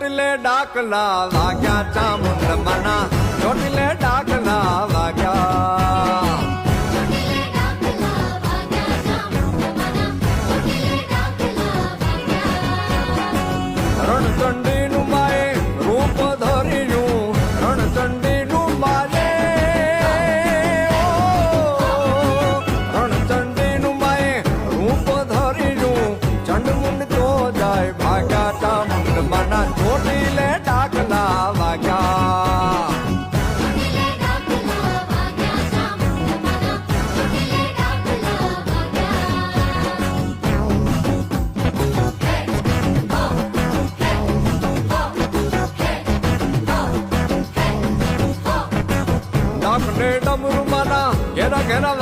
ચોટીલે ડાકલા વાગ્યા ચામુંડ મના ચોટીલે ડાકલા વાગ્યા રણચંડીનું માએ રૂપ ધર્યું રણચંડીનું માએ રણચંડીનું માએ રૂપ ધર્યું ચંડમુંડ તો જાય ભાગ્યા ચામુંડ મના ચોટીલે ડાકલા વાગ્યા ડાકને ડમરુ માના ઘેરા ઘેરા